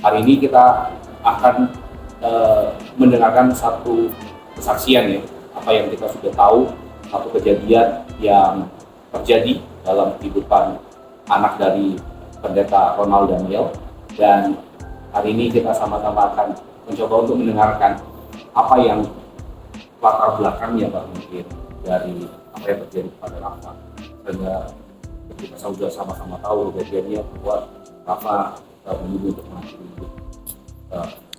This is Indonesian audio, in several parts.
Hari ini kita akan mendengarkan satu kesaksian ya, apa yang kita sudah tahu, satu kejadian yang terjadi dalam kehidupan anak dari pendeta Ronald Daniel. Dan hari ini kita sama-sama akan mencoba untuk mendengarkan apa yang latar belakangnya Pak, mungkin dari apa yang terjadi pada Rafa, sehingga kita sudah sama-sama tahu kejadiannya bahwa Rafa memilih untuk mengakhiri hidup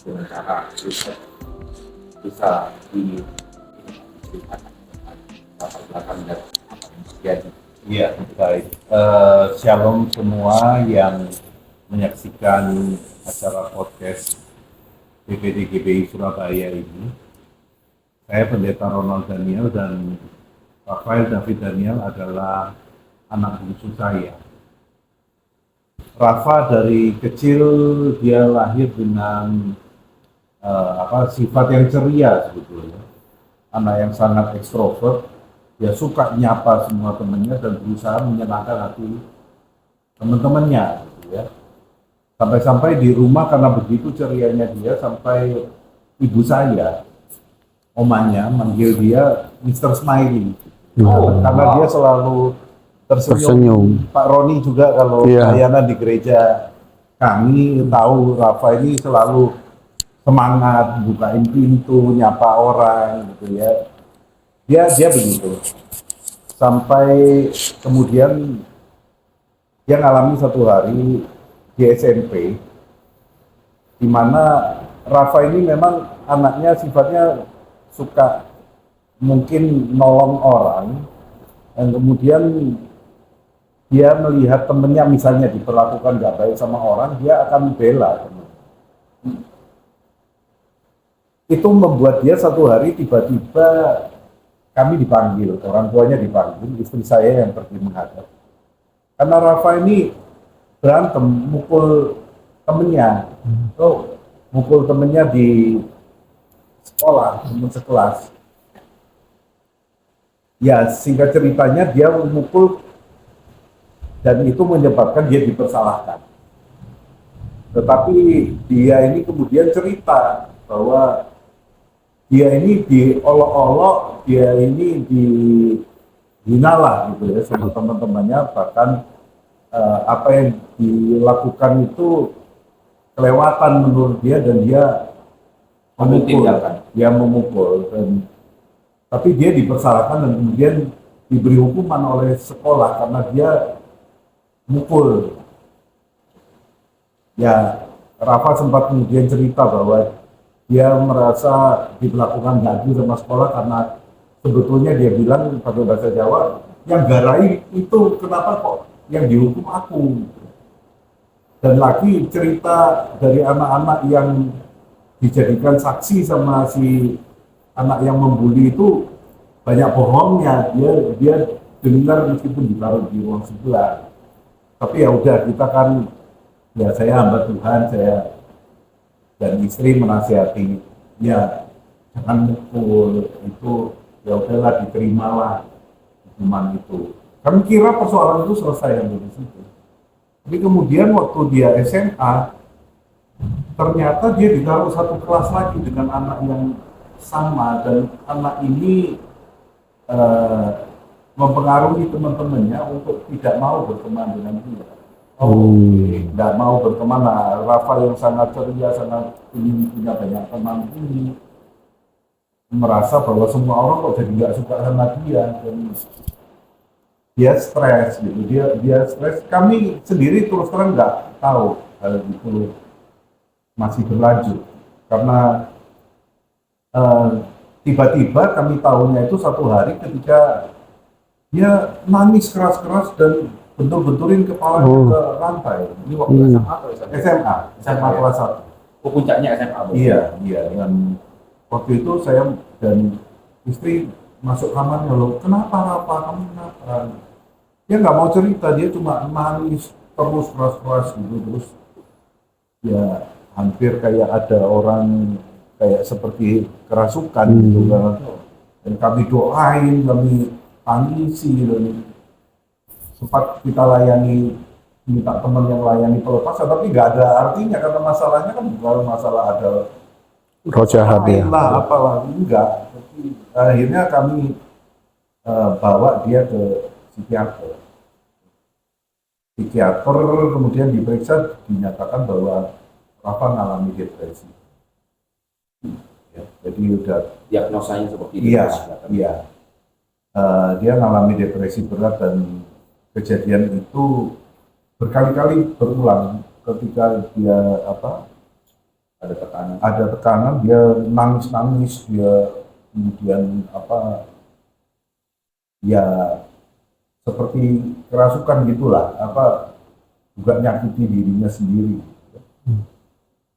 dengan cara bisa diceritakan latar belakang dan apa yang terjadi. Iya, baik. Shalom semua yang menyaksikan acara podcast PPD GBI Surabaya ini. Saya Pendeta Ronald Daniel dan Rafael David Daniel adalah anak bungsu saya. Rafa dari kecil dia lahir dengan sifat yang ceria sebetulnya. Anak yang sangat ekstrovert, dia suka nyapa semua temannya dan berusaha menyenangkan hati teman-temannya, gitu ya. Sampai-sampai di rumah karena begitu cerianya dia, sampai ibu saya, omanya, manggil dia Mr. Smiley. Karena dia selalu tersenyum. Pak Roni juga kalau pelayanan di gereja kami tahu Rafa ini selalu semangat, bukain pintu, nyapa orang, gitu ya. Dia begitu. Sampai kemudian dia ngalami satu hari di SMP, di mana Rafa ini memang anaknya sifatnya suka mungkin nolong orang, dan kemudian dia melihat temennya misalnya diperlakukan nggak baik sama orang, dia akan bela. Itu membuat dia satu hari tiba-tiba kami dipanggil, orang tuanya dipanggil, istri saya yang pergi menghadap. Karena Rafa ini berantem, mukul temennya, mukul temennya di sekolah, teman sekelas. Ya, singkat ceritanya dia memukul dan itu menyebabkan dia dipersalahkan. Tetapi dia ini kemudian cerita bahwa dia ini diolok-olok, dia ini dihinalah gitu ya sama teman-temannya, bahkan apa yang dilakukan itu kelewatan menurut dia dan dia memukul dan tapi dia dipersalahkan dan kemudian diberi hukuman oleh sekolah karena dia mukul. Ya, Rafa sempat kemudian cerita bahwa dia merasa diperlakukan gaji sama sekolah karena sebetulnya dia bilang pakai bahasa Jawa, yang garai itu kenapa kok yang dihukum aku. Dan lagi cerita dari anak-anak yang dijadikan saksi sama si anak yang membuli itu banyak bohongnya, dia dengar meskipun ditaruh di ruang sebelah. Tapi ya udah, kita kan ya saya hamba Tuhan, saya dan istri menasihati, ya jangan mukul, itu ya udahlah, diterimalah hukuman itu. Kami kira persoalan itu selesai yang dari situ. Tapi kemudian waktu dia SMA, ternyata dia ditaruh satu kelas lagi dengan anak yang sama, dan anak ini mempengaruhi teman-temannya untuk tidak mau berteman dengan dia. Tidak mau berteman. Nah, Rafa yang sangat ceria, sangat ingin punya banyak teman ini merasa bahwa semua orang kok jadi nggak suka sama dia, dan dia stres gitu. Dia stres. Kami sendiri terus terang nggak tahu hal itu masih berlanjut karena tiba-tiba kami tahunya itu satu hari ketika dia nangis keras-keras dan bentur-benturin kepalanya ke lantai. Ini waktu SMA atau SMA kelas 1. Puncaknya SMA. Iya. Dan waktu itu saya dan istri masuk kamarnya, loh, kenapa Rafa, kamu kenapa? Dia nggak mau cerita, dia cuma nangis terus keras-keras gitu, terus ya hampir kayak ada orang kayak seperti kerasukan gitu kan. Dan kami doain, kami tangisi, dan sempat kita layani minta teman yang layani pelepasan, tapi nggak ada artinya karena masalahnya kan bukan masalah ada Roh jahat ya. lah apalah, enggak. Tapi akhirnya kami bawa dia ke psikiater. Psikiater kemudian diperiksa, dinyatakan bahwa Rafa mengalami depresi. Ya, jadi udah Diagnosanya seperti itu. iya, iya. Dia mengalami depresi berat dan kejadian itu berkali-kali berulang ketika dia ada tekanan dia nangis dia kemudian ya seperti kerasukan gitulah juga nyakiti dirinya sendiri.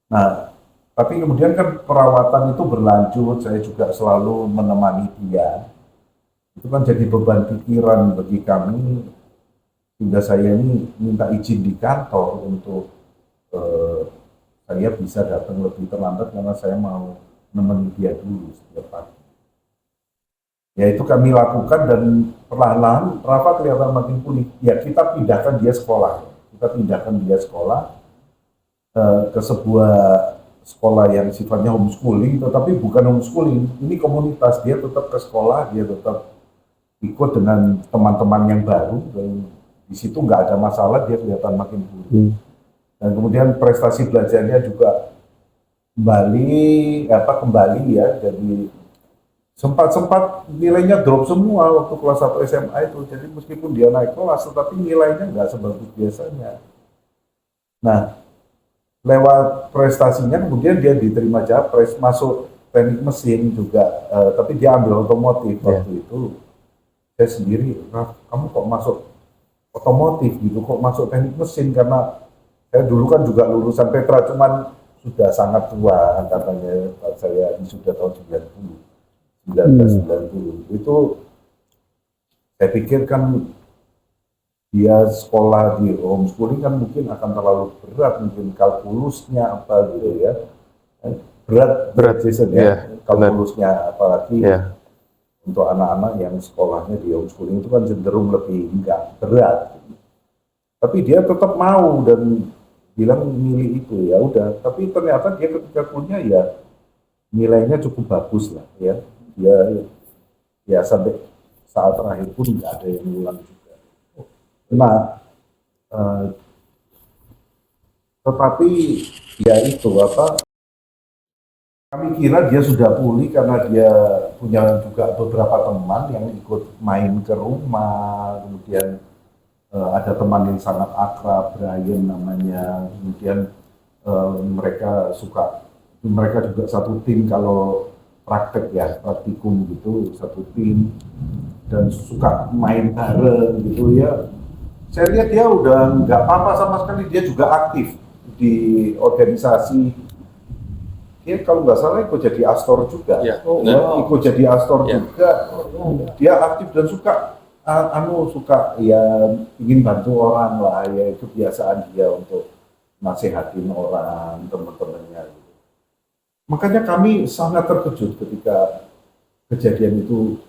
Nah, tapi kemudian kan perawatan itu berlanjut, saya juga selalu menemani dia. Itu kan jadi beban pikiran bagi kami, hingga saya ini minta izin di kantor untuk saya bisa datang lebih terlambat karena saya mau nemenin dia dulu setiap pagi. Ya itu kami lakukan dan perlahan-lahan Rafa kelihatan makin pulih. Ya kita pindahkan dia sekolah. Ke sebuah sekolah yang sifatnya homeschooling, tetapi bukan homeschooling. Ini komunitas, dia tetap ke sekolah, dia tetap ikut dengan teman-teman yang baru. Dan di situ nggak ada masalah, dia kelihatan makin pulih. Dan kemudian prestasi belajarnya juga kembali ya, jadi sempat nilainya drop semua waktu kelas 1 SMA itu. Jadi meskipun dia naik kelas, tetapi nilainya nggak sebagus biasanya. Nah, lewat prestasinya kemudian dia diterima Japres, masuk teknik mesin juga, tapi dia ambil otomotif waktu itu. Saya sendiri, kamu kok masuk otomotif gitu, kok masuk teknik mesin? Karena saya dulu kan juga lulusan Petra, cuman sudah sangat tua katanya, saya sudah tahun 1990. Itu saya pikir kan dia sekolah di homeschooling kan mungkin akan terlalu berat, mungkin kalkulusnya apa gitu ya. Berat Jason ya, kalkulusnya apalagi untuk anak-anak yang sekolahnya di homeschooling itu kan cenderung lebih enggak berat. Tapi dia tetap mau dan bilang milih itu, ya udah. Tapi ternyata dia ketika kuliah ya nilainya cukup bagus lah ya. Dia sampai saat terakhir pun nggak ada yang ngulang juga. Nah, tetapi ya itu kami kira dia sudah pulih karena dia punya juga beberapa teman yang ikut main ke rumah, kemudian ada teman yang sangat akrab, Brian namanya, kemudian mereka juga satu tim kalau praktikum gitu, satu tim dan suka main bareng gitu ya. Saya lihat dia udah nggak apa-apa sama sekali, dia juga aktif di organisasi. Dia kalau nggak salah ikut jadi astor juga, ikut jadi astor juga. Dia aktif dan suka ya ingin bantu orang lah, ya itu kebiasaan dia untuk nasihatin orang, teman-temannya gitu. Makanya kami sangat terkejut ketika kejadian itu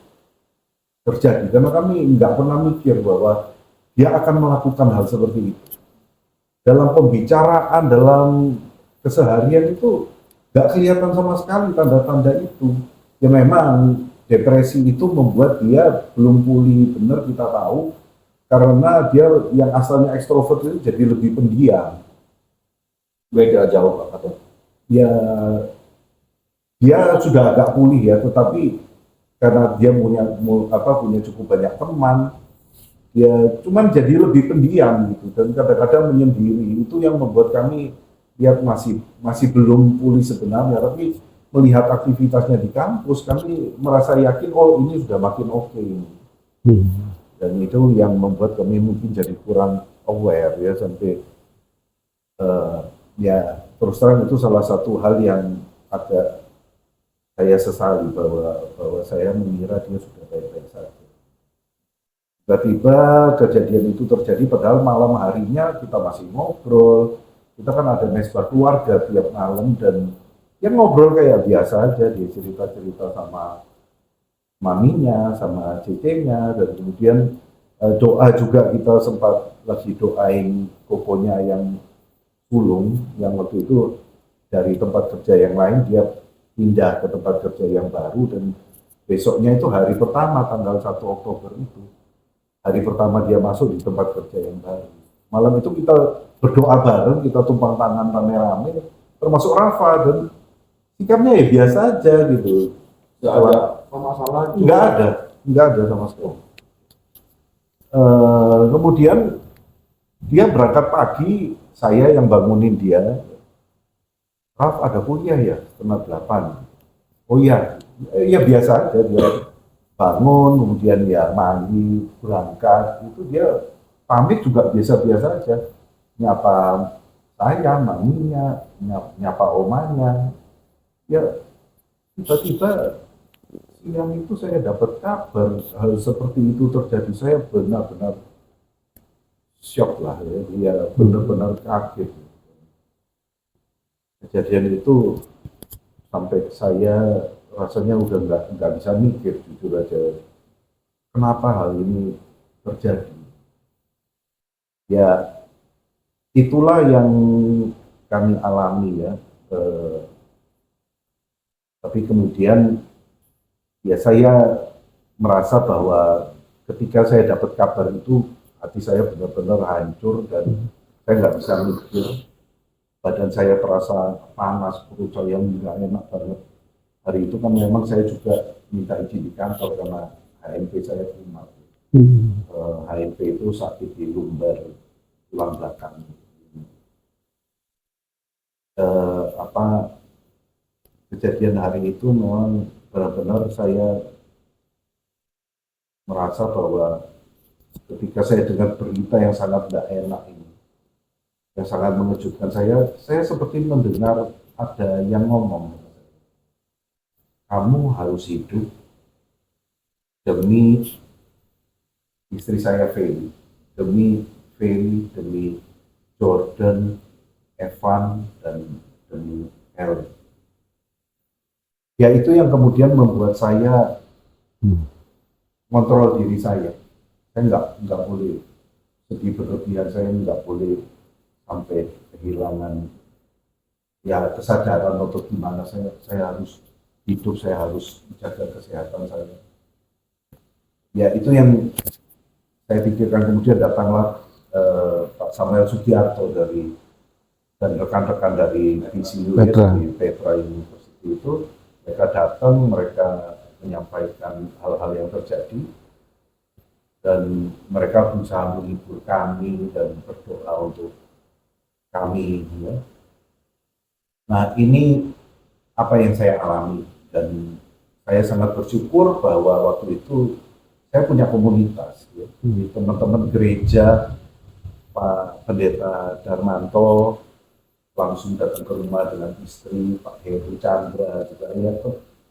terjadi, karena kami nggak pernah mikir bahwa dia akan melakukan hal seperti itu. Dalam pembicaraan, dalam keseharian itu nggak kelihatan sama sekali tanda-tanda itu. Ya memang depresi itu membuat dia belum pulih benar, kita tahu, karena dia yang asalnya ekstrovert itu jadi lebih pendiam. Beda jauh Pak atau? Ya dia sudah agak pulih ya, tetapi karena dia punya cukup banyak teman, dia cuman jadi lebih pendiam gitu dan kadang-kadang menyendiri. Itu yang membuat kami lihat masih belum pulih sebenarnya, tapi melihat aktivitasnya di kampus, kami merasa yakin, ini sudah makin oke. Dan itu yang membuat kami mungkin jadi kurang aware ya, sampai ya terus terang itu salah satu hal yang agak saya sesali, bahwa saya mengira dia sudah baik-baik saja. Tiba-tiba kejadian itu terjadi, padahal malam harinya kita masih ngobrol. Kita kan ada mesbah keluarga tiap malam dan yang ngobrol kayak biasa aja, dia cerita-cerita sama maminya, sama cecenya, dan kemudian Doa juga kita sempat lagi doain kokonya yang sulung, yang waktu itu dari tempat kerja yang lain dia pindah ke tempat kerja yang baru, dan besoknya itu hari pertama tanggal 1 Oktober itu hari pertama dia masuk di tempat kerja yang baru. Malam itu kita berdoa bareng, kita tumpang tangan rame-rame, termasuk Rafa, dan sikapnya ya biasa aja gitu. Nggak ada masalah. Nggak ada sama sekali. Kemudian dia berangkat pagi, saya yang bangunin dia. Raf, ada kuliah ya, setengah 8. Oh iya, ya biasa aja dia bangun, kemudian ya mandi, berangkat, itu dia pamit juga biasa-biasa aja. Nyapa saya, maminya, nyapa omanya. Ya tiba-tiba siang itu saya dapat kabar hal seperti itu terjadi. Saya benar-benar shock lah ya, dia benar-benar kaget. Kejadian itu sampai saya rasanya udah nggak bisa mikir, jujur aja, kenapa hal ini terjadi. Ya itulah yang kami alami ya. Tapi kemudian ya saya merasa bahwa ketika saya dapat kabar itu hati saya benar-benar hancur dan saya nggak bisa mikir. Badan saya terasa panas, perut saya nggak enak banget. Hari itu kan memang saya juga minta izin di kantor karena HMP saya kumat. HMP itu sakit di lumbar tulang belakang. Kejadian hari itu memang benar-benar saya merasa bahwa ketika saya dengar berita yang sangat tidak enak ini, yang sangat mengejutkan saya seperti mendengar ada yang ngomong, kamu harus hidup demi istri saya Feli, demi Feli, demi Jordan, Evan, dan demi El. Ya itu yang kemudian membuat saya kontrol diri saya. Saya nggak boleh sedih berlebihan, saya nggak boleh sampai kehilangan ya kesadaran untuk gimana saya harus hidup, saya harus menjaga kesehatan saya. Ya itu yang saya pikirkan. Kemudian datanglah Pak Samuel Sugiarto dan rekan-rekan dari VCU ya, dari Petra University itu. Mereka datang, mereka menyampaikan hal-hal yang terjadi dan mereka berusaha menghibur kami dan berdoa untuk kami ya. Nah ini apa yang saya alami dan saya sangat bersyukur bahwa waktu itu saya punya komunitas ya. Teman-teman gereja, Pak Pendeta Darmanto langsung datang ke rumah dengan istri, Pak Heru Chandra juga ya,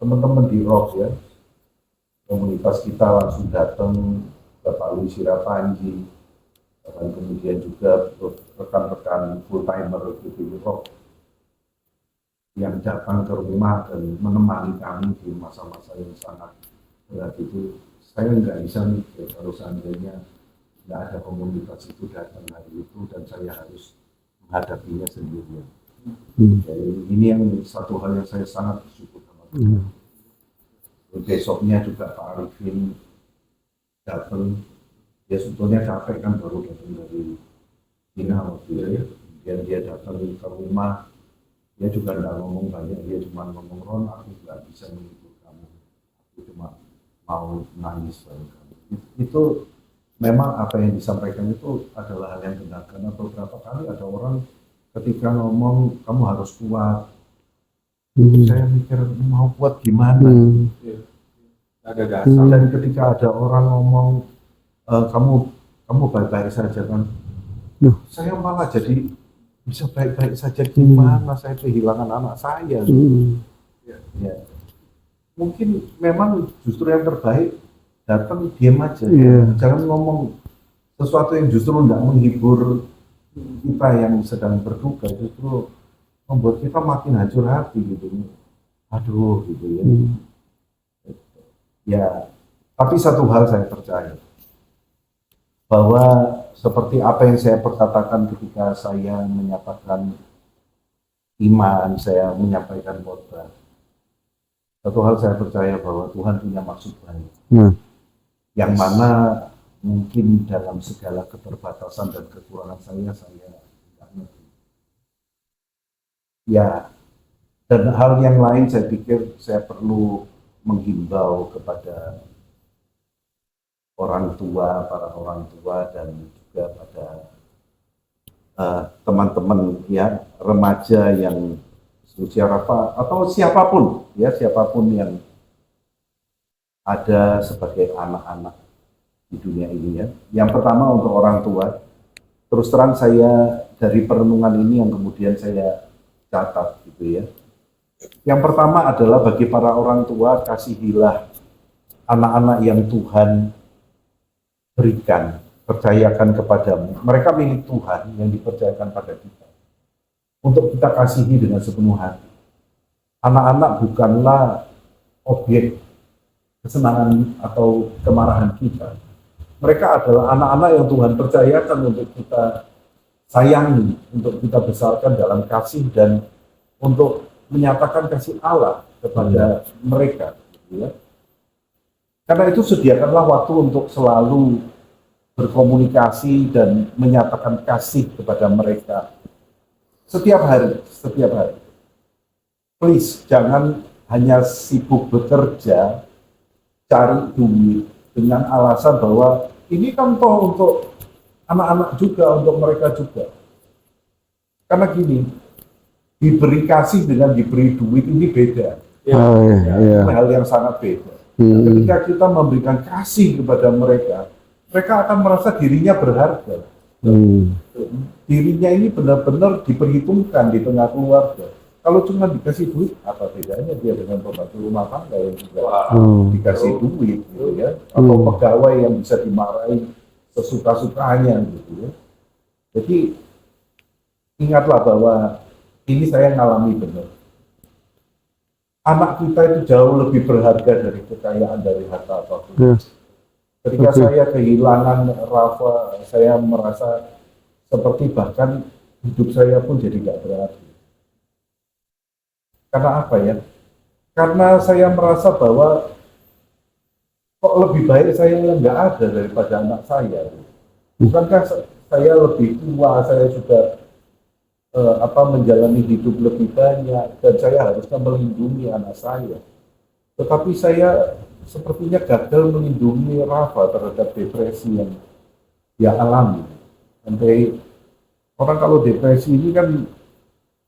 teman-teman di Rock ya, komunitas kita langsung datang ke Pak Louis Sirapanji, dan kemudian juga rekan-rekan full timer di Rock yang datang ke rumah dan menemani kami di masa-masa yang sangat berat itu. Saya nggak bisa mikir kalau seandainya nggak ada komunitas itu datang hari itu dan saya harus menghadapinya sendirian. Jadi ini yang satu hal yang saya sangat bersyukur sama Tuhan. Besoknya juga Pak Arifin datang. Dia sebetulnya capek kan, baru datang dari Cina waktu itu ya. Kemudian dia datang ke rumah. Dia juga tidak ngomong banyak. Dia cuma ngomong, Ron, aku nggak bisa menghibur kamu. Aku cuma mau nangis bareng kamu. Itu memang apa yang disampaikan itu adalah hal yang benar, karena beberapa kali ada orang ketika ngomong kamu harus kuat, saya mikir mau kuat gimana? Ada dasar. Dan ketika ada orang ngomong kamu baik-baik saja kan, saya malah jadi bisa baik-baik saja gimana? Saya kehilangan anak saya. Ya. Mungkin memang justru yang terbaik datang diam aja, jangan ngomong sesuatu yang justru tidak menghibur kita yang sedang berduka, justru membuat kita makin hancur hati gitu. Aduh gitu ya. Ya, tapi satu hal saya percaya, bahwa seperti apa yang saya perkatakan ketika saya menyatakan iman, saya menyampaikan khotbah. Satu hal saya percaya bahwa Tuhan punya maksud baik. Yang mana mungkin dalam segala keterbatasan dan kekurangan saya tidak ngerti. Ya, dan hal yang lain saya pikir saya perlu menghimbau kepada orang tua, para orang tua dan juga pada teman-teman ya remaja yang usia apa atau siapapun yang ada sebagai anak-anak di dunia ini ya. Yang pertama untuk orang tua, terus terang saya dari perenungan ini yang kemudian saya catat gitu ya. Yang pertama adalah bagi para orang tua, kasihilah anak-anak yang Tuhan berikan, percayakan kepadamu. Mereka milik Tuhan yang dipercayakan pada kita. Untuk kita kasihi dengan sepenuh hati. Anak-anak bukanlah objek kesenangan atau kemarahan kita. Mereka adalah anak-anak yang Tuhan percayakan untuk kita sayangi, untuk kita besarkan dalam kasih dan untuk menyatakan kasih Allah kepada mereka. Gitu ya. Karena itu sediakanlah waktu untuk selalu berkomunikasi dan menyatakan kasih kepada mereka. Setiap hari. Please, jangan hanya sibuk bekerja, cari duit, dengan alasan bahwa ini kan toh untuk anak-anak juga, untuk mereka juga. Karena gini, diberi kasih dengan diberi duit ini beda. Ini hal yang sangat beda. Ketika kita memberikan kasih kepada mereka, mereka akan merasa dirinya berharga. Dirinya ini benar-benar diperhitungkan di tengah keluarga. Kalau cuma dikasih duit, apa bedanya dia dengan pembantu rumah tangga yang juga dikasih duit, gitu ya? Atau pegawai yang bisa dimarahi sesuka-sukanya, gitu ya? Jadi ingatlah bahwa ini saya ngalami benar. Anak kita itu jauh lebih berharga dari kekayaan, dari harta apapun. Ketika saya kehilangan Rafa, saya merasa seperti bahkan hidup saya pun jadi gak berarti. Karena apa ya? Karena saya merasa bahwa kok lebih baik saya yang nggak ada daripada anak saya. Bukankah saya lebih tua, saya sudah menjalani hidup lebih banyak dan saya harusnya melindungi anak saya. Tetapi saya sepertinya gagal melindungi Rafa terhadap depresi yang dia alami. Sampai orang kalau depresi ini kan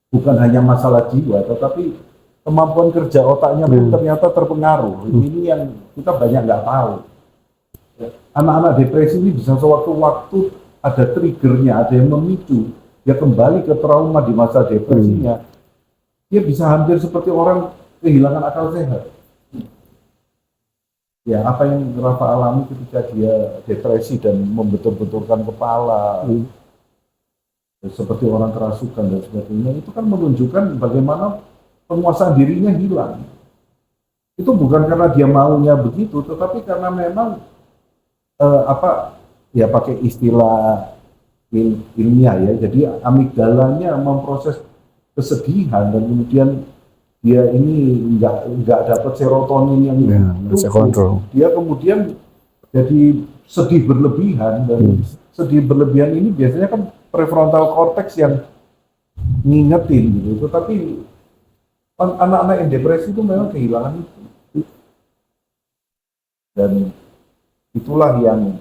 bukan hanya masalah jiwa, tetapi kemampuan kerja otaknya pun ternyata terpengaruh. Ini yang kita banyak nggak tahu. Anak-anak depresi ini bisa sewaktu-waktu ada triggernya, ada yang memicu. Dia kembali ke trauma di masa depresinya. Dia bisa hampir seperti orang kehilangan akal sehat. Ya, apa yang Rafa alami ketika dia depresi dan membetul-betulkan kepala, seperti orang kerasukan dan sebagainya, itu kan menunjukkan bagaimana penguasaan dirinya hilang. Itu bukan karena dia maunya begitu, tetapi karena memang pakai istilah ilmiah ya, jadi amigdalanya memproses kesedihan dan kemudian dia ini nggak dapat serotonin yang cukup. Dia kemudian jadi sedih berlebihan dan sedih berlebihan ini biasanya kan prefrontal cortex yang ngingetin gitu. Tapi anak-anak yang depresi itu memang kehilangan itu. Dan itulah yang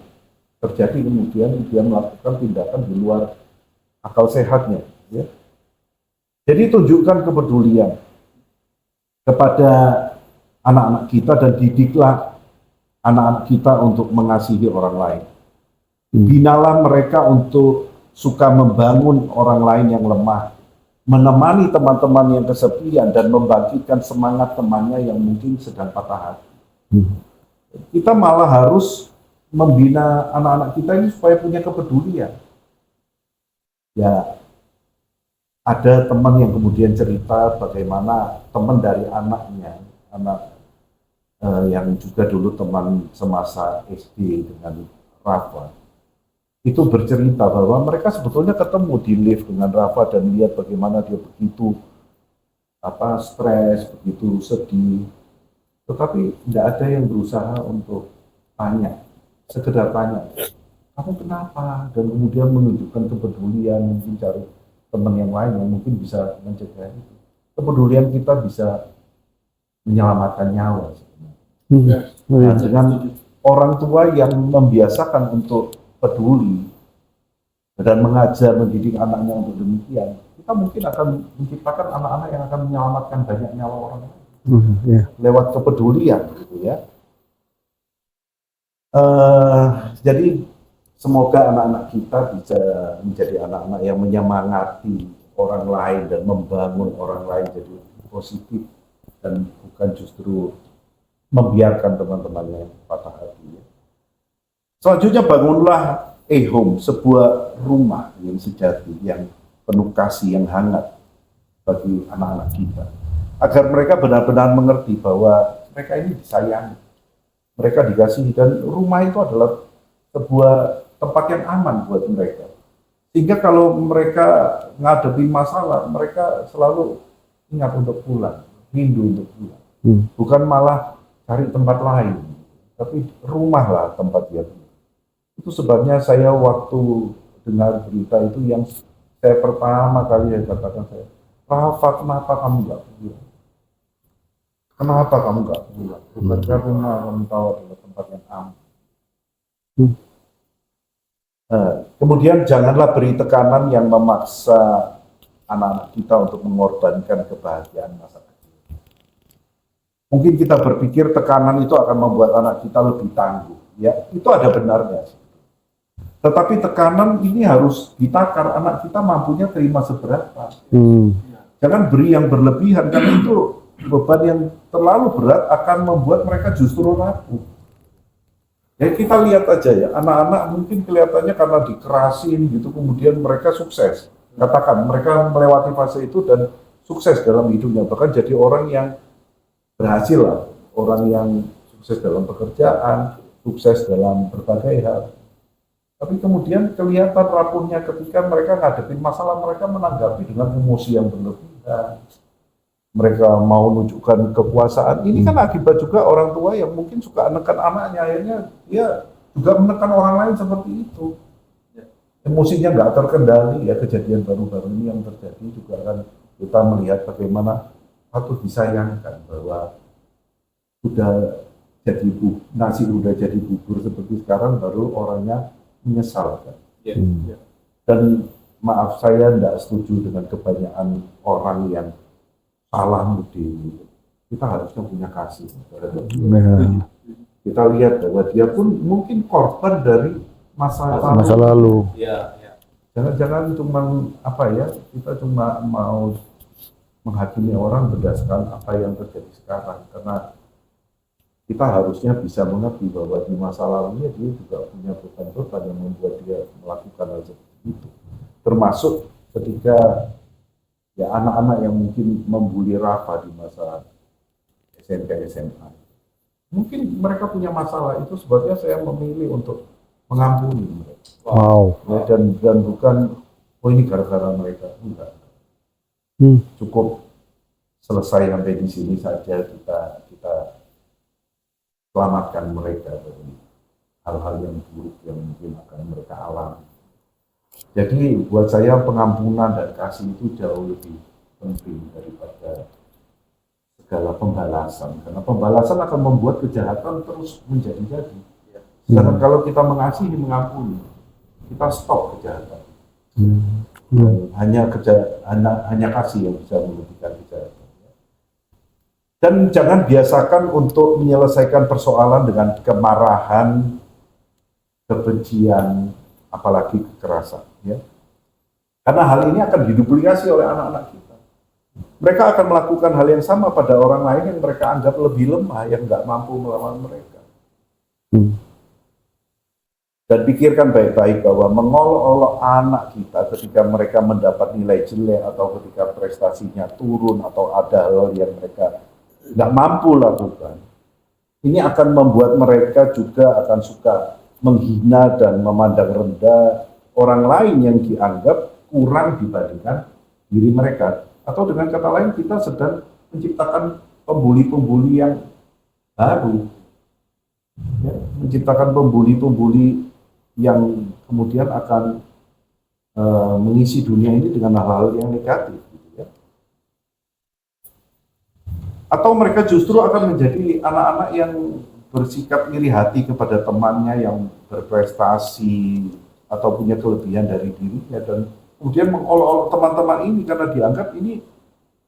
terjadi kemudian dia melakukan tindakan di luar akal sehatnya. Ya. Jadi tunjukkan kepedulian kepada anak-anak kita dan didiklah anak-anak kita untuk mengasihi orang lain. Binalah mereka untuk suka membangun orang lain yang lemah, menemani teman-teman yang kesepian dan membangkitkan semangat temannya yang mungkin sedang patah hati. Kita malah harus membina anak-anak kita ini supaya punya kepedulian. Ya, ada teman yang kemudian cerita bagaimana teman dari anaknya, yang juga dulu teman semasa SD dengan Rafa, itu bercerita bahwa mereka sebetulnya ketemu di lift dengan Rafa dan lihat bagaimana dia begitu stres, begitu sedih. Tetapi tidak ada yang berusaha untuk tanya, sekedar tanya, kamu kenapa? Dan kemudian menunjukkan kepedulian, mungkin cari teman yang lain yang mungkin bisa mencegah itu. Kepedulian kita bisa menyelamatkan nyawa sebenarnya. Nah, dengan orang tua yang membiasakan untuk peduli dan mengajar mendidik anaknya untuk demikian, kita mungkin akan menciptakan anak-anak yang akan menyelamatkan banyak nyawa orang lain lewat kepedulian, gitu ya. Jadi semoga anak-anak kita bisa menjadi anak-anak yang menyemangati orang lain dan membangun orang lain jadi positif dan bukan justru membiarkan teman-temannya patah hati. Selanjutnya bangunlah home, sebuah rumah yang sejati, yang penuh kasih, yang hangat bagi anak-anak kita. Agar mereka benar-benar mengerti bahwa mereka ini disayangi, mereka dikasihi, dan rumah itu adalah sebuah tempat yang aman buat mereka. Sehingga kalau mereka ngadepi masalah, mereka selalu ingat untuk pulang, rindu untuk pulang. Bukan malah cari tempat lain, tapi rumahlah tempat dia. Itu sebabnya saya waktu dengar berita itu yang saya pertama kali katakan saya, Rafa, kenapa kamu nggak pulang? Kenapa kamu nggak pulang? Bukankah rumah kamu tahu adalah tempat yang aman? Kemudian janganlah beri tekanan yang memaksa anak-anak kita untuk mengorbankan kebahagiaan masa kecil. Mungkin kita berpikir tekanan itu akan membuat anak kita lebih tangguh, ya itu ada benarnya. Tetapi tekanan ini harus ditakar, anak kita mampunya terima seberapa. Jangan beri yang berlebihan, karena itu beban yang terlalu berat akan membuat mereka justru rapuh. Ya kita lihat aja ya, anak-anak mungkin kelihatannya karena dikerasin gitu, kemudian mereka sukses. Katakan mereka melewati fase itu dan sukses dalam hidupnya, bahkan jadi orang yang berhasil lah, orang yang sukses dalam pekerjaan, sukses dalam berbagai hal. Tapi kemudian kelihatan rapuhnya ketika mereka ngadepin masalah, mereka menanggapi dengan emosi yang berlebihan. Mereka mau menunjukkan kekuasaan. Ini kan akibat juga orang tua yang mungkin suka menekan anaknya, akhirnya dia juga menekan orang lain seperti itu. Emosinya nggak terkendali, ya kejadian baru-baru ini yang terjadi juga kan kita melihat bagaimana patut disayangkan bahwa sudah jadi nasi udah jadi bubur seperti sekarang baru orangnya menyesal kan. Dan maaf saya tidak setuju dengan kebanyakan orang yang salah mudi. Kita harusnya punya kasih. Kita lihat bahwa dia pun mungkin korban dari masa lalu. Jangan cuma kita cuma mau menghakimi orang berdasarkan apa yang terjadi sekarang, karena kita harusnya bisa mengerti bahwa di masa lalunya dia juga punya beban-beban yang membuat dia melakukan hal seperti itu. Termasuk ketika ya anak-anak yang mungkin membuli Rafa di masa SMK SMA. Mungkin mereka punya masalah, itu sebabnya saya memilih untuk mengampuni mereka. Wow. Ya, dan bukan ini gara-gara mereka, enggak. Cukup selesai sampai di sini saja, kita selamatkan mereka dari hal-hal yang buruk yang mungkin akan mereka alami. Jadi buat saya pengampunan dan kasih itu jauh lebih penting daripada segala pembalasan, karena pembalasan akan membuat kejahatan terus menjadi-jadi. Sedangkan kalau kita mengasihi, mengampuni, kita stop kejahatan. Hanya kasih yang bisa menghentikan kejahatan. Dan jangan biasakan untuk menyelesaikan persoalan dengan kemarahan, kebencian, apalagi kekerasan. Ya. Karena hal ini akan diduplikasi oleh anak-anak kita. Mereka akan melakukan hal yang sama pada orang lain yang mereka anggap lebih lemah, yang nggak mampu melawan mereka. Dan pikirkan baik-baik bahwa mengolok-olok anak kita ketika mereka mendapat nilai jelek atau ketika prestasinya turun atau ada hal yang mereka nggak mampu lakukan, ini akan membuat mereka juga akan suka menghina dan memandang rendah orang lain yang dianggap kurang dibandingkan diri mereka. Atau dengan kata lain, kita sedang menciptakan pembuli-pembuli yang baru, ya, menciptakan pembuli-pembuli yang kemudian akan mengisi dunia ini dengan hal-hal yang negatif, gitu ya. Atau mereka justru akan menjadi anak-anak yang bersikap iri hati kepada temannya yang berprestasi atau punya kelebihan dari dirinya, dan kemudian mengolok-olok teman-teman ini karena dianggap ini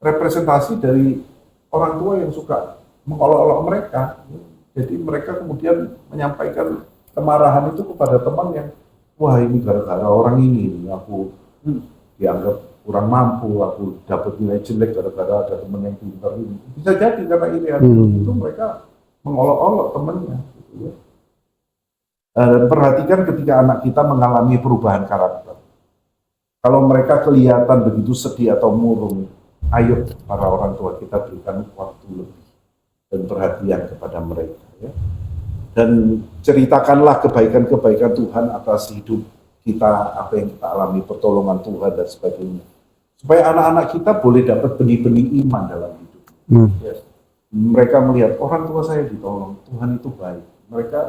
representasi dari orang tua yang suka mengolok-olok mereka. Jadi mereka kemudian menyampaikan kemarahan itu kepada teman yang, wah ini gara-gara orang ini aku dianggap kurang mampu, aku dapat nilai jelek gara-gara ada teman yang pintar ini. Bisa jadi karena ini itu mereka mengolok-olok temannya. Gitu ya. Dan perhatikan ketika anak kita mengalami perubahan karakter. Kalau mereka kelihatan begitu sedih atau murung, ayo para orang tua kita berikan waktu lebih dan perhatian kepada mereka. Ya. Dan ceritakanlah kebaikan-kebaikan Tuhan atas hidup kita, apa yang kita alami, pertolongan Tuhan dan sebagainya. Supaya anak-anak kita boleh dapat benih-benih iman dalam hidup. Ya. Mereka melihat orang tua saya ditolong, Tuhan itu baik. Mereka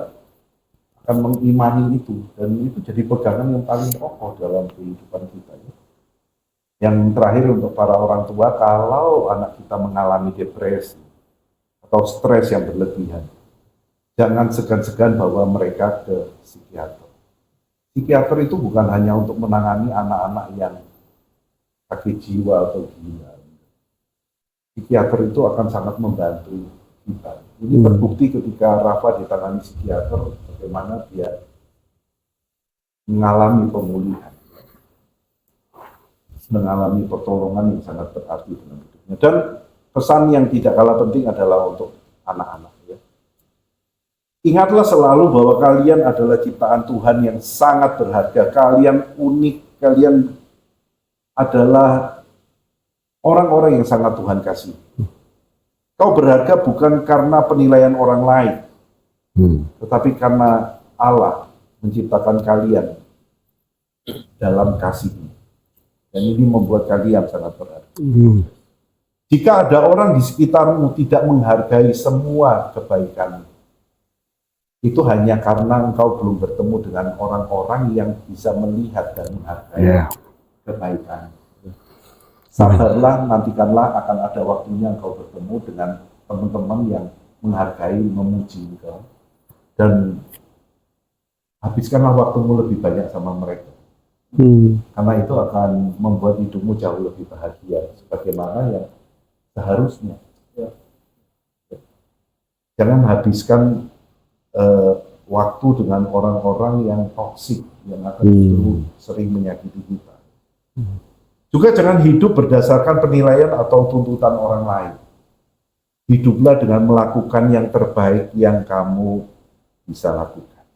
akan mengimani itu, dan itu jadi pegangan yang paling pokok dalam kehidupan kita. Ya. Yang terakhir untuk para orang tua, kalau anak kita mengalami depresi atau stres yang berlebihan, jangan segan-segan bawa mereka ke psikiater. Psikiater itu bukan hanya untuk menangani anak-anak yang sakit jiwa atau gila. Psikiater itu akan sangat membantu kita. Ini terbukti ketika Rafa ditangani psikiater, bagaimana dia mengalami pemulihan, mengalami pertolongan yang sangat berarti dalam hidupnya. Dan pesan yang tidak kalah penting adalah untuk anak-anak. Ya. Ingatlah selalu bahwa kalian adalah ciptaan Tuhan yang sangat berharga. Kalian unik, kalian adalah orang-orang yang sangat Tuhan kasih. Kau berharga bukan karena penilaian orang lain, tetapi karena Allah menciptakan kalian dalam kasih-Nya. Dan ini membuat kalian sangat berharga. Jika ada orang di sekitarmu tidak menghargai semua kebaikan, itu hanya karena engkau belum bertemu dengan orang-orang yang bisa melihat dan menghargai kebaikan. Sabarlah, nantikanlah akan ada waktunya engkau bertemu dengan teman-teman yang menghargai, memuji engkau. Dan habiskanlah waktumu lebih banyak sama mereka. Karena itu akan membuat hidupmu jauh lebih bahagia, sebagaimana yang seharusnya. Ya. Jangan habiskan waktu dengan orang-orang yang toksik, yang akan sering menyakiti kita. Juga jangan hidup berdasarkan penilaian atau tuntutan orang lain. Hiduplah dengan melakukan yang terbaik yang kamu bisa lakukan.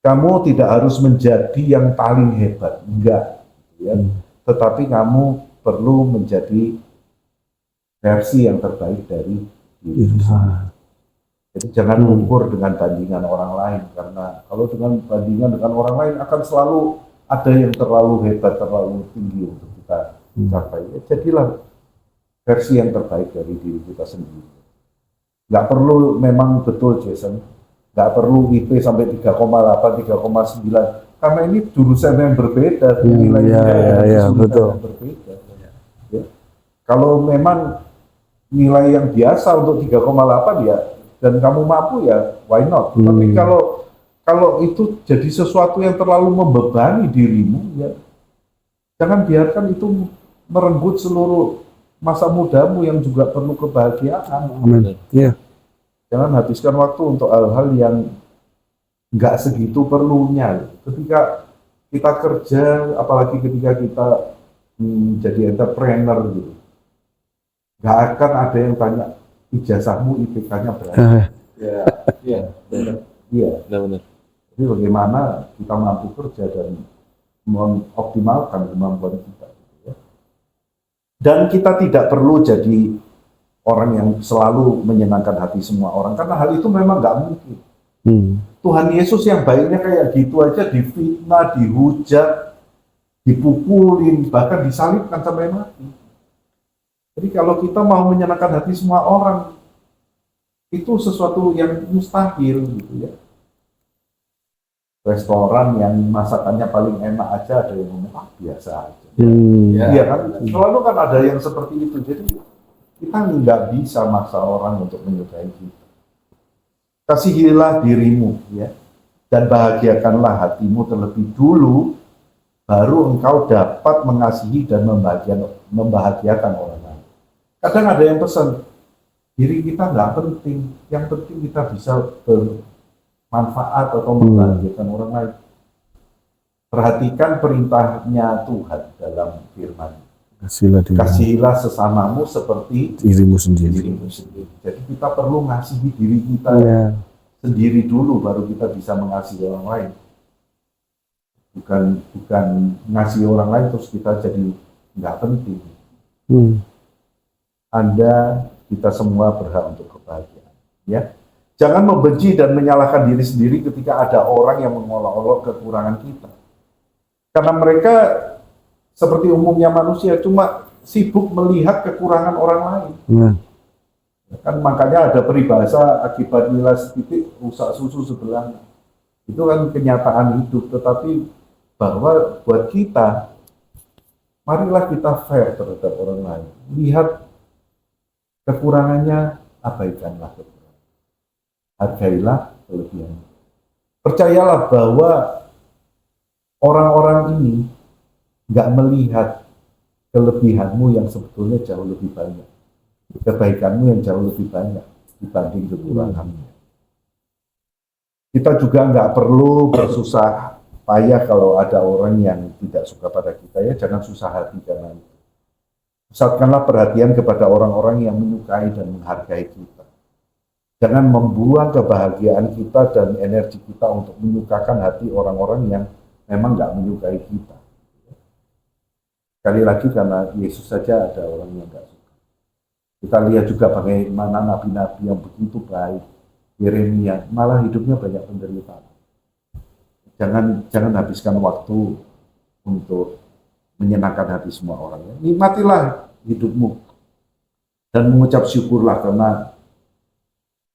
Kamu tidak harus menjadi yang paling hebat, enggak. Ya. Tetapi kamu perlu menjadi versi yang terbaik dari diri. Jadi jangan ukur dengan bandingan orang lain, karena kalau dengan bandingan dengan orang lain akan selalu ada yang terlalu hebat, terlalu tinggi untuk kita capai. Jadilah versi yang terbaik dari diri kita sendiri. Nggak perlu memang betul, Jason. Nggak perlu IP sampai 3,8, 3,9. Karena ini jurusan yang berbeda, nilainya betul. Yang berbeda. Ya. Kalau memang nilai yang biasa untuk 3,8 ya, dan kamu mampu ya, why not? Tapi kalau itu jadi sesuatu yang terlalu membebani dirimu, ya jangan biarkan itu merenggut seluruh masa mudamu yang juga perlu kebahagiaan. Amin. Yeah. Jangan habiskan waktu untuk hal-hal yang nggak segitu perlunya. Ketika kita kerja, apalagi ketika kita jadi entrepreneur gitu, nggak akan ada yang tanya ijazahmu IPK-nya berapa. Iya. Benar. Jadi bagaimana kita mampu kerja dan mengoptimalkan kemampuan kita. Gitu ya. Dan kita tidak perlu jadi orang yang selalu menyenangkan hati semua orang, karena hal itu memang nggak mungkin. Tuhan Yesus yang baiknya kayak gitu aja difitnah, dihujat, dipukulin, bahkan disalibkan sampai mati. Jadi kalau kita mau menyenangkan hati semua orang, itu sesuatu yang mustahil gitu ya. Restoran yang masakannya paling enak aja ada yang ngomong biasa aja. Iya kan, selalu kan ada yang seperti itu. Jadi kita nggak bisa maksa orang untuk menyukai kita. Kasihilah dirimu ya, dan bahagiakanlah hatimu terlebih dulu, baru engkau dapat mengasihi dan membahagiakan orang lain. Kadang ada yang pesan, diri kita nggak penting, yang penting kita bisa bermanfaat atau membahagiakan orang lain. Perhatikan perintahnya Tuhan dalam firman. Kasihilah sesamamu seperti dirimu sendiri. Jadi kita perlu ngasihi diri kita sendiri dulu, baru kita bisa mengasihi orang lain. Bukan ngasihi orang lain terus kita jadi nggak penting. Anda, kita semua berhak untuk kebahagiaan. Ya, jangan membenci dan menyalahkan diri sendiri ketika ada orang yang mengolok-olok kekurangan kita. Karena mereka seperti umumnya manusia cuma sibuk melihat kekurangan orang lain. Kan makanya ada peribahasa akibat nilai setitik rusak susu sebelahnya. Itu kan kenyataan hidup, tetapi bahwa buat kita, marilah kita fair terhadap orang lain. Lihat kekurangannya, abaikanlah kekurangan. Hargailah kelebihannya. Percayalah bahwa orang-orang ini nggak melihat kelebihanmu yang sebetulnya jauh lebih banyak, kebaikanmu yang jauh lebih banyak dibanding kekuranganmu. Kita juga nggak perlu bersusah payah kalau ada orang yang tidak suka pada kita ya, jangan susah hati karena itu. Pusatkanlah perhatian kepada orang-orang yang menyukai dan menghargai kita. Jangan membuang kebahagiaan kita dan energi kita untuk menyukakan hati orang-orang yang memang nggak menyukai kita. Sekali lagi karena Yesus saja ada orang yang nggak suka. Kita lihat juga bagaimana nabi-nabi yang begitu baik, Yeremia, malah hidupnya banyak penderitaan. Jangan habiskan waktu untuk menyenangkan hati semua orang. Nikmatilah hidupmu dan mengucap syukurlah, karena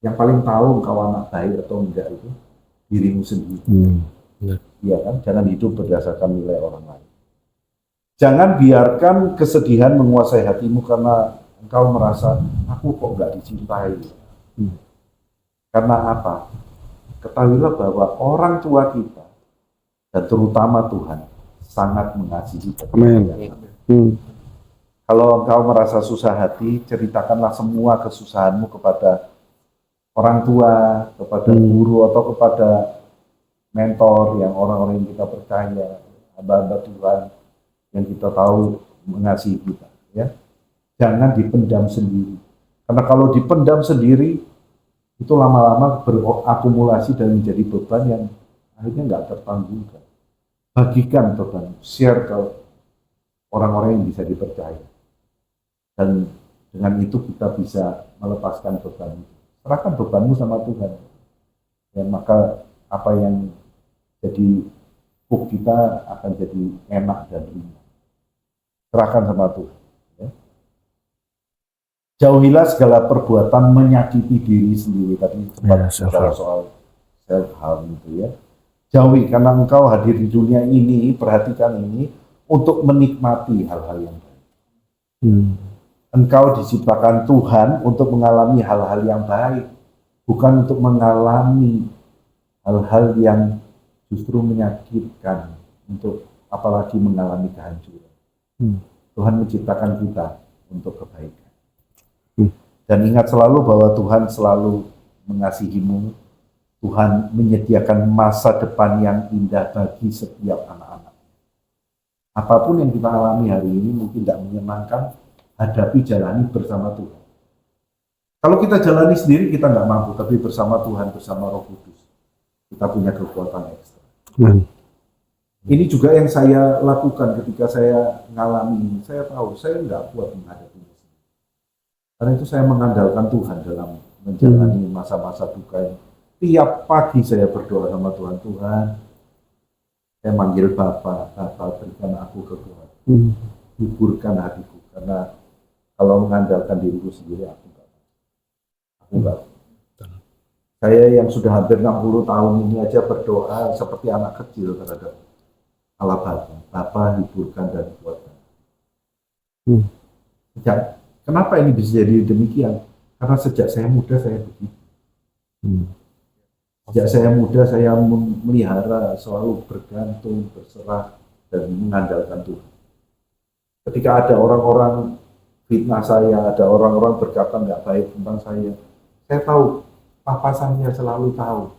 yang paling tahu engkau anak baik atau enggak itu dirimu sendiri. Iya kan? Jangan hidup berdasarkan nilai orang lain. Jangan biarkan kesedihan menguasai hatimu karena engkau merasa, aku kok nggak dicintai. Karena apa? Ketahuilah bahwa orang tua kita, dan terutama Tuhan, sangat mengasihi kita. Kalau engkau merasa susah hati, ceritakanlah semua kesusahanmu kepada orang tua, kepada guru, atau kepada mentor yang orang-orang yang kita percaya, hamba-hamba Tuhan yang kita tahu mengasihi kita, ya. Jangan dipendam sendiri, karena kalau dipendam sendiri itu lama-lama berakumulasi dan menjadi beban yang akhirnya nggak tertanggungkan. Bagikan beban, share ke orang-orang yang bisa dipercaya, dan dengan itu kita bisa melepaskan beban. Serahkan bebanmu sama Tuhan, dan maka apa yang jadi hook kita akan jadi enak dan ringan. Serahkan sama Tuhan. Ya. Jauhilah segala perbuatan menyakiti diri sendiri. Tadi sempat bicara soal self-harm itu ya. Jauhi, karena engkau hadir di dunia ini, perhatikan ini, untuk menikmati hal-hal yang baik. Engkau diciptakan Tuhan untuk mengalami hal-hal yang baik, bukan untuk mengalami hal-hal yang justru menyakitkan, untuk apalagi mengalami kehancuran. Tuhan menciptakan kita untuk kebaikan. Dan ingat selalu bahwa Tuhan selalu mengasihimu. Tuhan menyediakan masa depan yang indah bagi setiap anak-anak. Apapun yang kita alami hari ini mungkin tidak menyenangkan, hadapi, jalani bersama Tuhan. Kalau kita jalani sendiri kita nggak mampu, tapi bersama Tuhan, bersama Roh Kudus, kita punya kekuatan ekstra. Ini juga yang saya lakukan ketika saya mengalami. Saya tahu saya nggak kuat menghadapi ini. Karena itu saya mengandalkan Tuhan dalam menjalani masa-masa duka tiap pagi saya berdoa sama Tuhan, Tuhan, saya manggil Bapa, berikan aku kekuatan, hiburkan hatiku, karena kalau mengandalkan diriku sendiri aku enggak. Saya yang sudah hampir 60 tahun ini aja berdoa seperti anak kecil terhadap Allah Bapa. Bapa hiburkan dan kuatkan. Kenapa ini bisa jadi demikian? Karena sejak saya muda saya begitu. Sejak saya muda saya memelihara selalu bergantung, berserah dan mengandalkan Tuhan. Ketika ada orang-orang fitnah saya, ada orang-orang berkata nggak baik tentang saya tahu, Papa saya selalu tahu.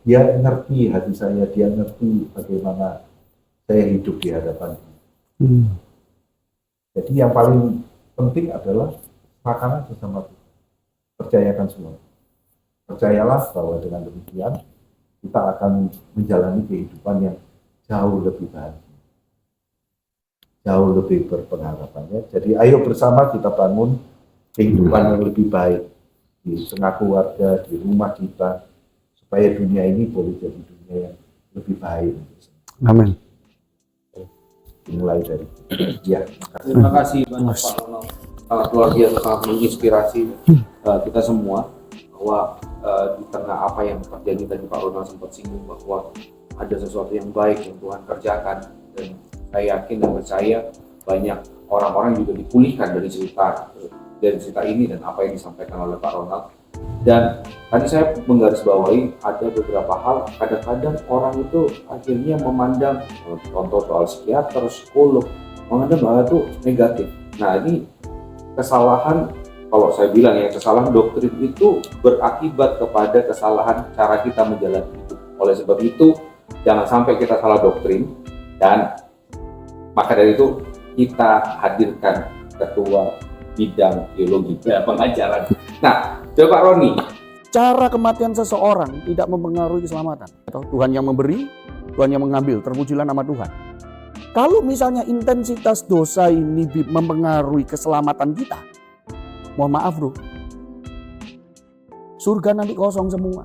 Dia ngerti hati saya, dia ngerti bagaimana saya hidup di hadapan dia. Jadi yang paling penting adalah makanan bersama Tuhan. Percayakan semua. Percayalah bahwa dengan demikian kita akan menjalani kehidupan yang jauh lebih baik, jauh lebih berpengharapannya. Jadi ayo bersama kita bangun kehidupan yang lebih baik di tengah keluarga, di rumah kita, supaya dunia ini boleh jadi dunia yang lebih baik. Amin. Dimulai dari ya. Terima kasih banyak Pak Ronald. Sangat luar biasa, sangat menginspirasi kita semua bahwa di tengah apa yang terjadi tadi Pak Ronald sempat singgung bahwa ada sesuatu yang baik yang Tuhan kerjakan, dan saya yakin dan percaya banyak orang-orang juga dipulihkan dari cerita ini dan apa yang disampaikan oleh Pak Ronald. Dan tadi saya menggarisbawahi ada beberapa hal, kadang-kadang orang itu akhirnya memandang contoh soal psikiater, psikolog, memandang bahwa itu negatif. Nah ini kesalahan, kalau saya bilang ya, kesalahan doktrin itu berakibat kepada kesalahan cara kita menjalani hidup. Oleh sebab itu jangan sampai kita salah doktrin, dan maka dari itu kita hadirkan ketua bidang teologi pengajaran. Nah, coba Pak Roni. Cara kematian seseorang tidak mempengaruhi keselamatan. Tuhan yang memberi, Tuhan yang mengambil, terpujilah nama Tuhan. Kalau misalnya intensitas dosa ini mempengaruhi keselamatan kita, mohon maaf bro, surga nanti kosong semua.